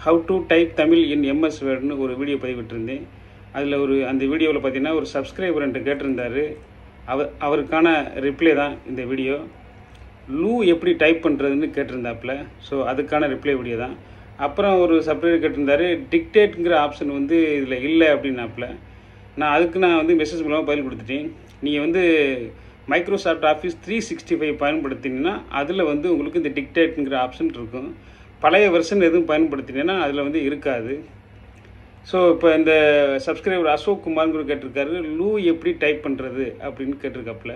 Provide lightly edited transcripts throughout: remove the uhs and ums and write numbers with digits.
how to type Tamil in MS Word னு ஒரு video பதிவிட்டிருந்தேன். அதில் அந்த வீடியோவில் பார்த்தீங்கன்னா ஒரு சப்ஸ்கிரைபர் என்று கேட்டிருந்தார். அவருக்கான ரிப்ளை தான் இந்த வீடியோ. லூ எப்படி டைப் பண்ணுறதுன்னு கேட்டிருந்தாப்புல. ஸோ அதுக்கான ரிப்ளை வீடியோ தான். அப்புறம் ஒரு சப்ஸ்கிரைபர் கேட்டிருந்தார், டிக்டேட்டுங்கிற ஆப்ஷன் இதில் இல்லை அப்படின்னாப்புல. நான் மெசேஜ் மூலமாக பதில் கொடுத்துட்டேன். நீங்கள் மைக்ரோசாஃப்ட் ஆஃபீஸ் 365 பயன்படுத்தினீங்கன்னா அதில் உங்களுக்கு இந்த டிக்டேட்டுங்கிற ஆப்ஷன் இருக்கும். பழைய வெர்ஷன் எதுவும் பயன்படுத்தினீங்கன்னா அதில் இருக்காது. ஸோ இப்போ இந்த சப்ஸ்கிரைபர் அசோக் குமார்ங்கிற கேட்டிருக்காரு, லூ எப்படி டைப் பண்ணுறது அப்படின்னு கேட்டிருக்காப்புல.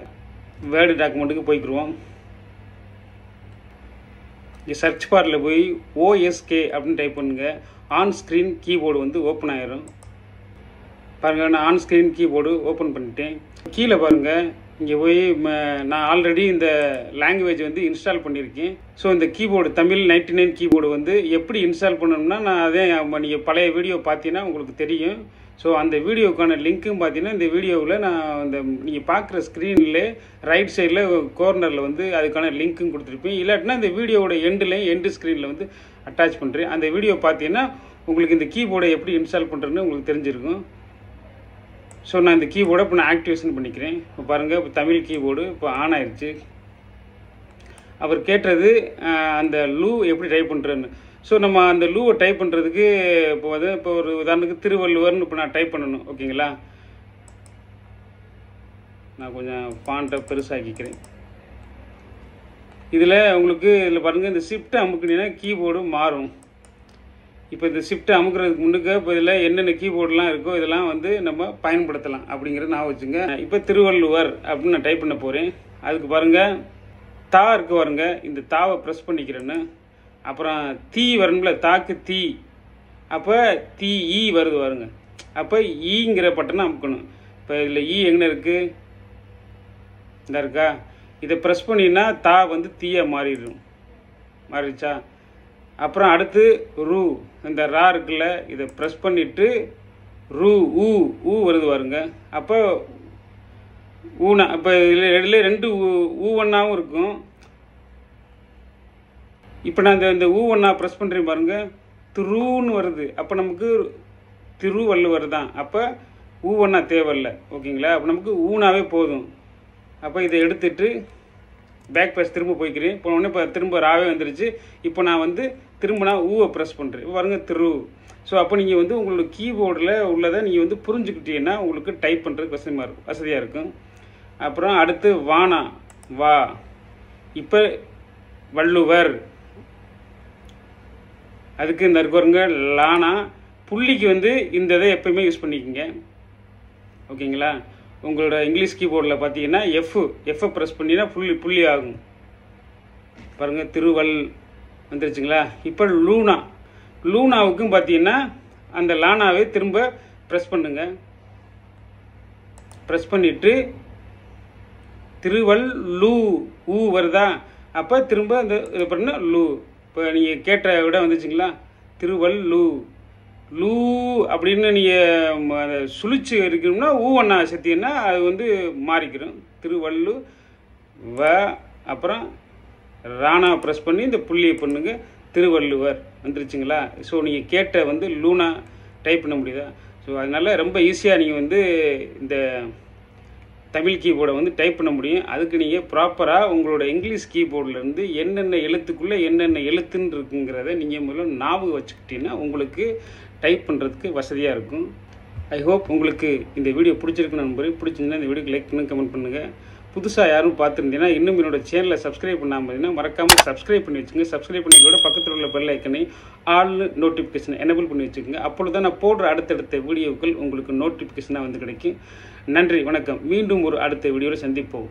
வேர்டு டாக்குமெண்ட்டுக்கு போய்க்குருவோம். இங்கே சர்ச் பாரில் போய் ஓஎஸ்கே அப்படின்னு டைப் பண்ணுங்கள். ஆன் ஸ்க்ரீன் கீபோர்டு ஓப்பன் ஆயிரும். பாருங்கள், நான் ஆன் ஸ்க்ரீன் கீபோர்டு ஓப்பன் பண்ணிட்டேன். கீழே பாருங்கள், இங்கே போய் நான் ஆல்ரெடி இந்த லாங்குவேஜ் இன்ஸ்டால் பண்ணியிருக்கேன். ஸோ இந்த கீபோர்டு தமிழ் 99 கீபோர்டு எப்படி இன்ஸ்டால் பண்ணணும்னா நான் அதே நீங்கள் பழைய வீடியோ பார்த்தீங்கன்னா உங்களுக்கு தெரியும். ஸோ அந்த வீடியோக்கான லிங்க்கும் பார்த்தீங்கன்னா இந்த வீடியோவில் நான் நீங்கள் பார்க்குற ஸ்க்ரீனில் ரைட் சைடில் கோர்னரில் அதுக்கான லிங்க்கும் கொடுத்துருப்பேன். இல்லாட்டினா இந்த வீடியோவோட எண்டு ஸ்க்ரீனில் அட்டாச் பண்ணுறேன். அந்த வீடியோ பார்த்தீங்கன்னா உங்களுக்கு இந்த கீபோர்டை எப்படி இன்ஸ்டால் பண்ணுறதுன்னு உங்களுக்கு தெரிஞ்சிருக்கும். ஸோ நான் இந்த கீபோர்டை இப்போ நான் ஆக்டிவேஷன் பண்ணிக்கிறேன். இப்போ பாருங்கள், இப்போ தமிழ் கீபோர்டு இப்போ ஆன் ஆயிடுச்சு. அவர் கேட்டது அந்த லூ எப்படி டைப் பண்ணுறேன்னு. ஸோ நம்ம அந்த லூவை டைப் பண்ணுறதுக்கு இப்போ ஒரு உதாரணத்துக்கு திருவள்ளுவர்னு இப்போ நான் டைப் பண்ணணும். ஓகேங்களா, நான் கொஞ்சம் ஃபாண்ட்டை பெருசாக்கிக்கிறேன். இதில் பாருங்கள், இந்த ஷிஃப்ட்டை அமுக்குனீங்கன்னா கீபோர்டு மாறும். இப்போ இந்த ஷிஃப்ட்டை அமுக்கிறதுக்கு முன்னுக்கு இப்போ இதில் என்னென்ன கீபோர்டெலாம் இருக்கோ இதெல்லாம் நம்ம பயன்படுத்தலாம் அப்படிங்கிறது நான் வச்சுங்க. இப்போ திருவள்ளுவர் அப்படின்னு நான் டைப் பண்ண போகிறேன். அதுக்கு பாருங்கள், தா இருக்கு பாருங்க, இந்த தாவை ப்ரெஸ் பண்ணிக்கிறேன்னு. அப்புறம் தீ வரணும்ல, தாக்கு தீ, அப்போ தீ ஈ வருது பாருங்க. அப்போ ஈங்கிற பட்டனை அமுக்கணும். இப்போ இதில் ஈ எங்கே இருக்குது, இந்த இருக்கா, இதை ப்ரெஸ் பண்ணினா தா தீயாக மாறிடுச்சா. அப்புறம் அடுத்து ரூ, இந்த ரா இருக்குல்ல, இதை ப்ரெஸ் பண்ணிவிட்டு ரூ ஊ வருது பாருங்க. அப்போ ஊனா, இப்போ இதில் ரெண்டு ஊவண்ணாவும் இருக்கும். இப்போ நான் இந்த ஊவண்ணா ப்ரெஸ் பண்ணுறேன் பாருங்க, திருன்னு வருது. அப்போ நமக்கு திருவள்ளுவர் தான். அப்போ ஊவண்ணா தேவையில்லை. ஓகேங்களா, அப்போ நமக்கு ஊனாவே போதும். அப்போ இதை எடுத்துட்டு பேக் பேஸ் திரும்ப போய்க்கிறேன். போனோடனே இப்போ திரும்ப ராவே வந்துருச்சு. இப்போ நான் திரும்ப நான் ஊவை ப்ரெஸ் பண்ணுறேன். பாருங்க, திரு. ஸோ அப்போ நீங்கள் உங்களோட கீபோர்டில் உள்ளதை நீங்கள் புரிஞ்சுக்கிட்டீங்கன்னா உங்களுக்கு டைப் பண்ணுறதுக்கு வசதியாக இருக்கும். அப்புறம் அடுத்து வானா, வா. இப்போ வள்ளுவர், அதுக்கு இந்த இருக்குங்க லானா. புள்ளிக்கு இந்த இதை எப்பயுமே யூஸ் பண்ணிக்கோங்க. ஓகேங்களா, உங்களோட இங்கிலீஷ் கீபோர்டில் பார்த்தீங்கன்னா எஃப்ஐ ப்ரெஸ் பண்ணினா புள்ளி ஆகும். பாருங்கள், திருவள் வந்துருச்சுங்களா. இப்போ லூனாவுக்கும் பார்த்தீங்கன்னா அந்த லானாவை திரும்ப ப்ரெஸ் பண்ணுங்க. ப்ரெஸ் பண்ணிவிட்டு திருவள் லூ ஊ வருதா. அப்போ திரும்ப அந்த இது பண்ண லூ. இப்போ நீங்கள் கேட்ட விட வந்துச்சுங்களா, திருவள் லூ அப்படின்னு நீங்கள் சுழிச்சு இருக்கணும்னா ஊவண்ணா சேர்த்தீங்கன்னா அது மாறிக்கிறோம். திருவள்ளு வ, அப்புறம் ராணா ப்ரெஸ் பண்ணி இந்த புள்ளியை பண்ணுங்க, திருவள்ளுவர் வந்துருச்சுங்களா. ஸோ நீங்கள் கேட்ட லூனா டைப் பண்ண முடியுதா. ஸோ அதனால் ரொம்ப ஈஸியாக நீங்கள் இந்த தமிழ் கீபோர்டை டைப் பண்ண முடியும். அதுக்கு நீங்கள் ப்ராப்பராக உங்களோட இங்கிலீஷ் கீபோர்ட்லேருந்து என்னென்ன எழுத்துக்குள்ளே என்னென்ன எழுத்துன்னு இருக்குங்கிறத நீங்கள் முதல்ல ஞாபகம் வச்சுக்கிட்டீங்கன்னா உங்களுக்கு டைப் பண்ணுறதுக்கு வசதியாக இருக்கும். ஐ ஹோப் உங்களுக்கு இந்த வீடியோ பிடிச்சிருக்குன்னு நம்புறேன். பிடிச்சிருந்தா இந்த வீடியோக்கு லைக் பண்ணி கமெண்ட் பண்ணுங்கள். புதுசாக யாரும் பார்த்துருந்தீங்கன்னா இன்னும் என்னோட சேனலை சப்ஸ்கிரைப் பண்ணாமல் இருந்தீங்கன்னா மறக்காமல் சப்ஸ்கிரைப் பண்ணி வச்சுங்க. சப்ஸ்கிரைப் பண்ணிக்கிறோட பக்கத்தில் உள்ள பெல் ஐக்கனை ஆல் நோட்டிஃபிகேஷன் எனேபிள் பண்ணி வச்சுக்கோங்க. அப்பொழுது தான் நான் போடுற அடுத்தடுத்த வீடியோக்கள் உங்களுக்கு நோட்டிஃபிகேஷனாக கிடைக்கும். நன்றி, வணக்கம். மீண்டும் ஒரு அடுத்த வீடியோவில் சந்திப்போம்.